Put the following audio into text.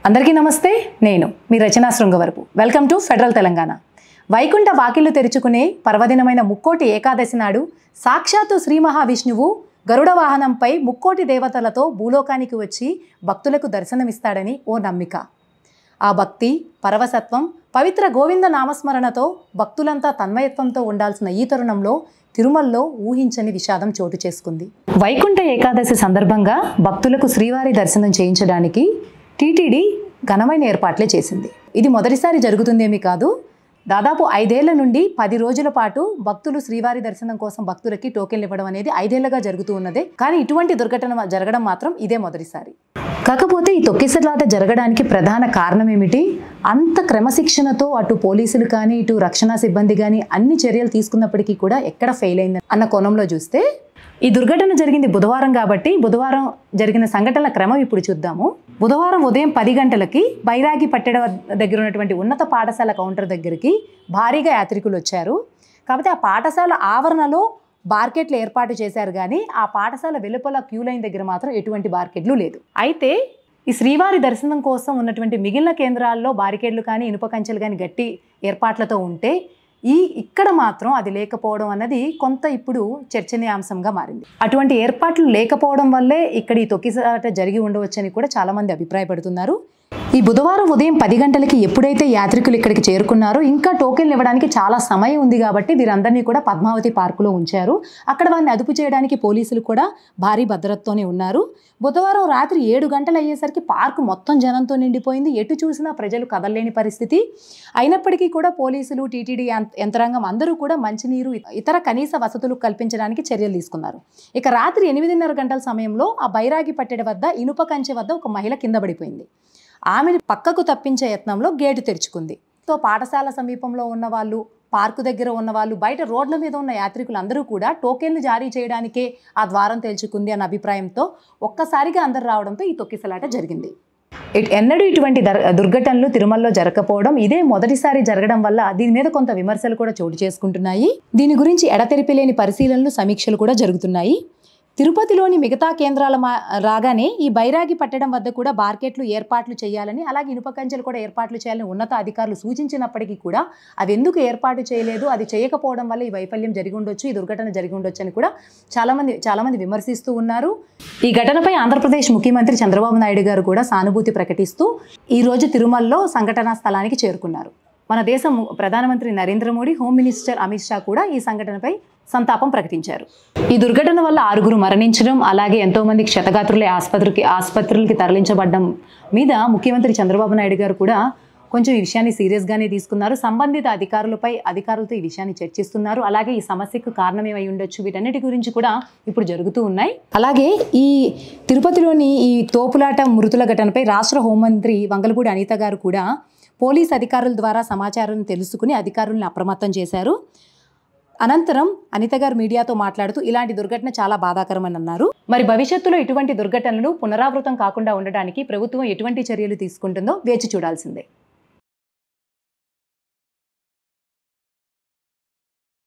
అందరికీ నమస్తే. నేను మీ Rachana Srungavarapu. Welcome to federal Telangana. Vaikuntha వాకిళ్లు తెరుచుకునే పర్వదినమైన ముక్కోటి ఏకాదశి నాడు సాక్షాత్తు శ్రీ మహావిష్ణువు గరుడ వాహనంపై ముక్కోటి దేవతలతో భూలోకానికి వచ్చి భక్తులకు దర్శనమిస్తాడని ఓ నమ్మిక. ఆ భక్తి, పరవసత్వం, పవిత్ర గోవింద నామస్మరణతో భక్తులంతా తన్మయత్వంతో ఉండాల్సిన ఈ తరుణంలో తిరుమలలో ఊహించని విషాదం చోటు చేసుకుంది. వైకుంఠ ఏకాదశి సందర్భంగా భక్తులకు శ్రీవారి దర్శనం చేయించడానికి టీటీడీ ఘనమైన ఏర్పాట్లే చేసింది. ఇది మొదటిసారి జరుగుతుందేమీ కాదు. దాదాపు 5 ఏళ్ల నుండి 10 రోజుల పాటు భక్తులు శ్రీవారి దర్శనం కోసం భక్తులకి టోకెన్లు ఇవ్వడం అనేది 5 ఏళ్లుగా జరుగుతూ ఉన్నదే. కానీ ఇటువంటి దుర్ఘటన జరగడం మాత్రం ఇదే మొదటిసారి. కాకపోతే ఈ తొక్కిసలాట జరగడానికి ప్రధాన కారణం ఏమిటి? అంత క్రమశిక్షణతో అటు పోలీసులు కానీ ఇటు రక్షణ సిబ్బంది కానీ అన్ని చర్యలు తీసుకున్నప్పటికీ కూడా ఎక్కడ ఫెయిల్ అయింది అన్న కోణంలో చూస్తే, ఈ దుర్ఘటన జరిగింది బుధవారం కాబట్టి బుధవారం జరిగిన సంఘటనల క్రమం ఇప్పుడు చూద్దాము. బుధవారం ఉదయం 10 గంటలకి బైరాగి పట్టెడ దగ్గర ఉన్నటువంటి ఉన్నత పాఠశాల కౌంటర్ దగ్గరికి భారీగా యాత్రికులు వచ్చారు. కాబట్టి ఆ పాఠశాల ఆవరణలో బార్కెట్లు ఏర్పాటు చేశారు, కానీ ఆ పాఠశాల వెలుపల క్యూ లైన్ దగ్గర మాత్రం ఎటువంటి బార్కెట్లు లేదు. అయితే ఈ శ్రీవారి దర్శనం కోసం ఉన్నటువంటి మిగిలిన కేంద్రాల్లో బారికేడ్లు కానీ ఇనుప కంచెలు కానీ గట్టి ఏర్పాట్లతో ఉంటే ఇక్కడ మాత్రం అది లేకపోవడం అన్నది కొంత ఇప్పుడు చర్చనీయాంశంగా మారింది. అటువంటి ఏర్పాట్లు లేకపోవడం వల్లే ఇక్కడ ఈ తొక్కిసలాట జరిగి ఉండవచ్చని కూడా చాలామంది అభిప్రాయపడుతున్నారు. ఈ బుధవారం ఉదయం 10 గంటలకి ఎప్పుడైతే యాత్రికులు ఇక్కడికి చేరుకున్నారో ఇంకా టోకెన్లు ఇవ్వడానికి చాలా సమయం ఉంది కాబట్టి వీరందరినీ కూడా పద్మావతి పార్కులో ఉంచారు. అక్కడ వారిని అదుపు చేయడానికి పోలీసులు కూడా భారీ భద్రతతోనే ఉన్నారు. బుధవారం రాత్రి 7 గంటలు అయ్యేసరికి పార్కు మొత్తం జనంతో నిండిపోయింది. ఎటు చూసినా ప్రజలు కదలలేని పరిస్థితి. అయినప్పటికీ కూడా పోలీసులు, టీటీడీ యంత్రాంగం అందరూ కూడా మంచినీరు, ఇతర కనీస వసతులు కల్పించడానికి చర్యలు తీసుకున్నారు. ఇక రాత్రి 8:30 గంటల సమయంలో ఆ బైరాగి పట్టెడ వద్ద ఇనుప కంచె వద్ద ఒక మహిళ కింద పడిపోయింది. ఆమెను పక్కకు తప్పించే యత్నంలో గేటు తెరుచుకుంది. పాఠశాల సమీపంలో ఉన్న వాళ్ళు, పార్కు దగ్గర ఉన్న వాళ్ళు, బయట రోడ్ల మీద ఉన్న యాత్రికులు అందరూ కూడా టోకెన్లు జారీ చేయడానికే ఆ ద్వారం తెరుచుకుంది అన్న అభిప్రాయంతో ఒక్కసారిగా అందరు రావడంతో ఈ తొక్కిసలాట జరిగింది. ఎన్నడూ ఇటువంటి దుర్ఘటనలు తిరుమలలో జరగకపోవడం ఇదే మొదటిసారి జరగడం వల్ల దీని మీద కొంత విమర్శలు కూడా చోటు చేసుకుంటున్నాయి. దీని గురించి ఎడతెరిపి లేని పరిశీలనలు, సమీక్షలు కూడా జరుగుతున్నాయి. తిరుపతిలోని మిగతా కేంద్రాల రాగానే ఈ బైరాగి పట్టడం వద్ద కూడా బార్కెట్లు ఏర్పాట్లు చేయాలని, అలాగే ఇనుప కంచెలు కూడా ఏర్పాట్లు చేయాలని ఉన్నత అధికారులు సూచించినప్పటికీ కూడా అవి ఎందుకు ఏర్పాటు చేయలేదు, అది చేయకపోవడం వల్ల ఈ వైఫల్యం జరిగి ఉండొచ్చు, ఈ దుర్ఘటన జరిగి ఉండొచ్చు అని కూడా చాలామంది విమర్శిస్తూ ఉన్నారు. ఈ ఘటనపై ఆంధ్రప్రదేశ్ ముఖ్యమంత్రి చంద్రబాబు నాయుడు గారు కూడా సానుభూతి ప్రకటిస్తూ ఈరోజు తిరుమలలో సంఘటనా స్థలానికి చేరుకున్నారు. మన దేశం ప్రధానమంత్రి నరేంద్ర మోడీ, హోమ్ మినిస్టర్ అమిత్ షా కూడా ఈ సంఘటనపై సంతాపం ప్రకటించారు. ఈ దుర్ఘటన వల్ల 6 మరణించడం, అలాగే ఎంతోమంది క్షతగాత్రులే ఆసుపత్రులకి తరలించబడ్డం మీద ముఖ్యమంత్రి చంద్రబాబు నాయుడు గారు కూడా కొంచెం ఈ విషయాన్ని సీరియస్గానే తీసుకున్నారు. సంబంధిత అధికారులతో ఈ విషయాన్ని చర్చిస్తున్నారు. అలాగే ఈ సమస్యకు కారణమేమై ఉండొచ్చు, వీటన్నిటి గురించి కూడా ఇప్పుడు జరుగుతూ ఉన్నాయి. అలాగే ఈ తిరుపతిలోని ఈ తోపులాట మృతుల ఘటనపై రాష్ట్ర హోంమంత్రి వంగలపూడి అనిత గారు కూడా పోలీస్ అధికారుల ద్వారా సమాచారం తెలుసుకుని అధికారులను అప్రమత్తం చేశారు. అనంతరం అనిత గారు మీడియాతో మాట్లాడుతూ ఇలాంటి దుర్ఘటన చాలా బాధాకరమని అన్నారు. మరి భవిష్యత్తులో ఇటువంటి దుర్ఘటనలు పునరావృతం కాకుండా ఉండడానికి ప్రభుత్వం ఎటువంటి చర్యలు తీసుకుంటుందో వేచి చూడాల్సిందే.